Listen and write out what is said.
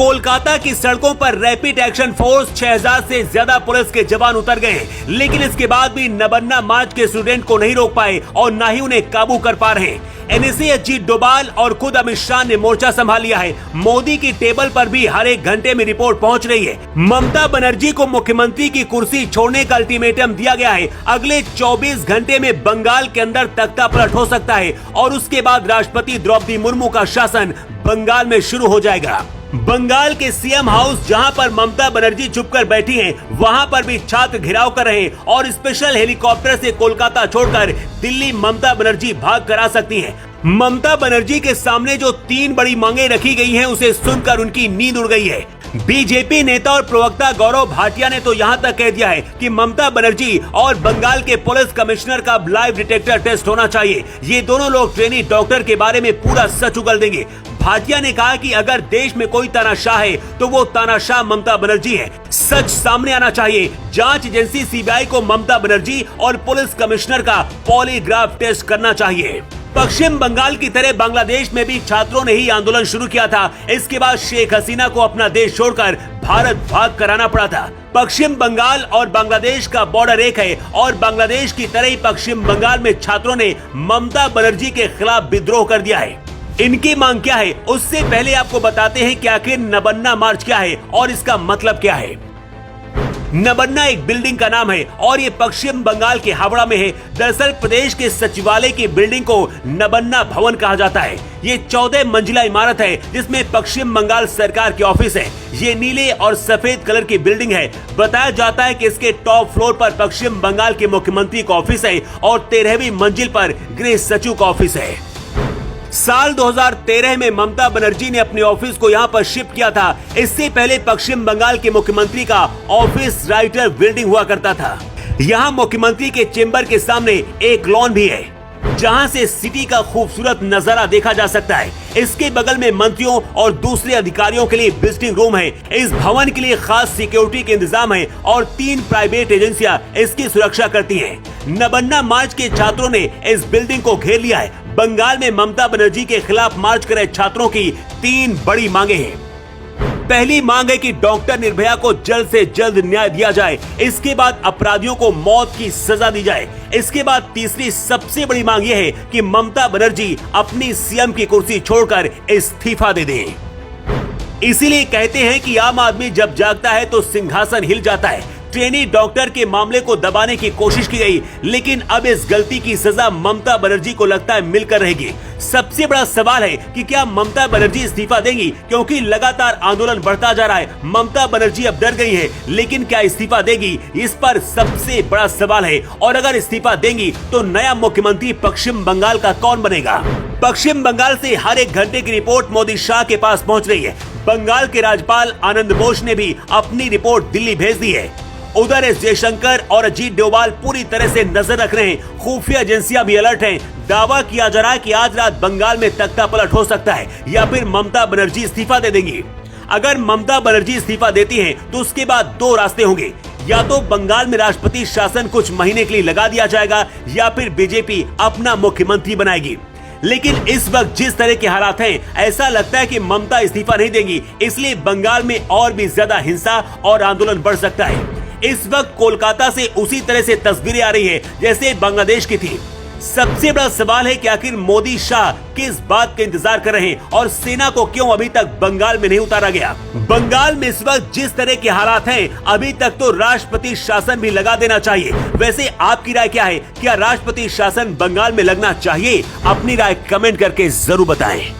कोलकाता की सड़कों पर रैपिड एक्शन फोर्स 6000 से ज्यादा पुलिस के जवान उतर गए हैं, लेकिन इसके बाद भी नबन्ना मार्च के स्टूडेंट को नहीं रोक पाए और न ही उन्हें काबू कर पा रहे हैं। एनएसए अजीत डोभाल और खुद अमित शाह ने मोर्चा संभाल लिया है। मोदी की टेबल पर भी हर एक घंटे में रिपोर्ट पहुंच रही है। ममता बनर्जी को मुख्यमंत्री की कुर्सी छोड़ने का अल्टीमेटम दिया गया है। अगले 24 घंटे में बंगाल के अंदर तख्ता पलट हो सकता है और उसके बाद राष्ट्रपति द्रौपदी मुर्मू का शासन बंगाल में शुरू हो जाएगा। बंगाल के सीएम हाउस जहां पर ममता बनर्जी छुपकर बैठी हैं, वहां पर भी छात्र घिराव कर रहे हैं और स्पेशल हेलीकॉप्टर से कोलकाता छोड़कर दिल्ली ममता बनर्जी भाग कर आ सकती हैं। ममता बनर्जी के सामने जो 3 बड़ी मांगे रखी गई हैं, उसे सुनकर उनकी नींद उड़ गई है। बीजेपी नेता और प्रवक्ता गौरव भाटिया ने तो यहां तक कह दिया है कि ममता बनर्जी और बंगाल के पुलिस कमिश्नर का लाइव डिटेक्टर टेस्ट होना चाहिए। ये दोनों लोग ट्रेनी डॉक्टर के बारे में पूरा सच उगल देंगे। भाटिया ने कहा कि अगर देश में कोई तानाशाह है तो वो तानाशाह ममता बनर्जी है। सच सामने आना चाहिए। जांच एजेंसी सीबीआई को ममता बनर्जी और पुलिस कमिश्नर का पॉलीग्राफ टेस्ट करना चाहिए। पश्चिम बंगाल की तरह बांग्लादेश में भी छात्रों ने ही आंदोलन शुरू किया था। इसके बाद शेख हसीना को अपना देश छोड़कर भारत भाग कर आना पड़ा था। पश्चिम बंगाल और बांग्लादेश का बॉर्डर एक है और बांग्लादेश की तरह ही पश्चिम बंगाल में छात्रों ने ममता बनर्जी के खिलाफ विद्रोह कर दिया है। इनकी मांग क्या है, उससे पहले आपको बताते हैं कि आखिर नबन्ना मार्च क्या है और इसका मतलब क्या है। नबन्ना एक बिल्डिंग का नाम है और ये पश्चिम बंगाल के हावड़ा में है। दरअसल प्रदेश के सचिवालय की बिल्डिंग को नबन्ना भवन कहा जाता है। ये 14 मंजिला इमारत है जिसमें पश्चिम बंगाल सरकार के ऑफिस है। ये नीले और सफेद कलर की बिल्डिंग है। बताया जाता है कि इसके टॉप फ्लोर पर पश्चिम बंगाल के मुख्यमंत्री का ऑफिस है और 13वीं मंजिल पर गृह सचिव का ऑफिस है। साल 2013 में ममता बनर्जी ने अपने ऑफिस को यहां पर शिफ्ट किया था। इससे पहले पश्चिम बंगाल के मुख्यमंत्री का ऑफिस राइटर बिल्डिंग हुआ करता था। यहां मुख्यमंत्री के चेंबर के सामने एक लॉन भी है जहां से सिटी का खूबसूरत नजारा देखा जा सकता है। इसके बगल में मंत्रियों और दूसरे अधिकारियों के लिए विजिटिंग रूम है। इस भवन के लिए खास सिक्योरिटी के इंतजाम है और 3 प्राइवेट एजेंसियां इसकी सुरक्षा करती हैं। नबन्ना मार्च के छात्रों ने इस बिल्डिंग को घेर लिया है। बंगाल में ममता बनर्जी के खिलाफ मार्च कर रहे छात्रों की 3 बड़ी मांगे हैं। पहली मांग है कि डॉक्टर निर्भया को जल्द से जल्द न्याय दिया जाए। इसके बाद अपराधियों को मौत की सजा दी जाए। इसके बाद तीसरी सबसे बड़ी मांग यह है कि ममता बनर्जी अपनी सीएम की कुर्सी छोड़कर इस्तीफा दे दें। इसीलिए कहते हैं कि आम आदमी जब जागता है तो सिंहासन हिल जाता है। ट्रेनी डॉक्टर के मामले को दबाने की कोशिश की गई, लेकिन अब इस गलती की सजा ममता बनर्जी को लगता है मिलकर रहेगी। सबसे बड़ा सवाल है कि क्या ममता बनर्जी इस्तीफा देंगी, क्योंकि लगातार आंदोलन बढ़ता जा रहा है। ममता बनर्जी अब डर गई है, लेकिन क्या इस्तीफा देगी, इस पर सबसे बड़ा सवाल है। और अगर इस्तीफा देंगी तो नया मुख्यमंत्री पश्चिम बंगाल का कौन बनेगा। पश्चिम बंगाल से हर एक घंटे की रिपोर्ट मोदी शाह के पास पहुँच रही है। बंगाल के राज्यपाल आनंद बोस ने भी अपनी रिपोर्ट दिल्ली भेज दी है। उधर एस जयशंकर और अजीत डोभाल पूरी तरह से नजर रख रहे हैं। खुफिया एजेंसियां भी अलर्ट हैं। दावा किया जा रहा है कि आज रात बंगाल में तख्ता पलट हो सकता है या फिर ममता बनर्जी इस्तीफा दे देंगी। अगर ममता बनर्जी इस्तीफा देती हैं, तो उसके बाद 2 रास्ते होंगे। या तो बंगाल में राष्ट्रपति शासन कुछ महीने के लिए लगा दिया जाएगा या फिर बीजेपी अपना मुख्यमंत्री बनाएगी। लेकिन इस वक्त जिस तरह के हालात हैं, ऐसा लगता है कि ममता इस्तीफा नहीं देंगी। इसलिए बंगाल में और भी ज्यादा हिंसा और आंदोलन बढ़ सकता है। इस वक्त कोलकाता से उसी तरह से तस्वीरें आ रही है जैसे बांग्लादेश की थी। सबसे बड़ा सवाल है कि आखिर मोदी शाह किस बात का इंतजार कर रहे हैं और सेना को क्यों अभी तक बंगाल में नहीं उतारा गया। बंगाल में इस वक्त जिस तरह के हालात हैं, अभी तक तो राष्ट्रपति शासन भी लगा देना चाहिए। वैसे आपकी राय क्या है, क्या राष्ट्रपति शासन बंगाल में लगना चाहिए? अपनी राय कमेंट करके जरूर बताएं।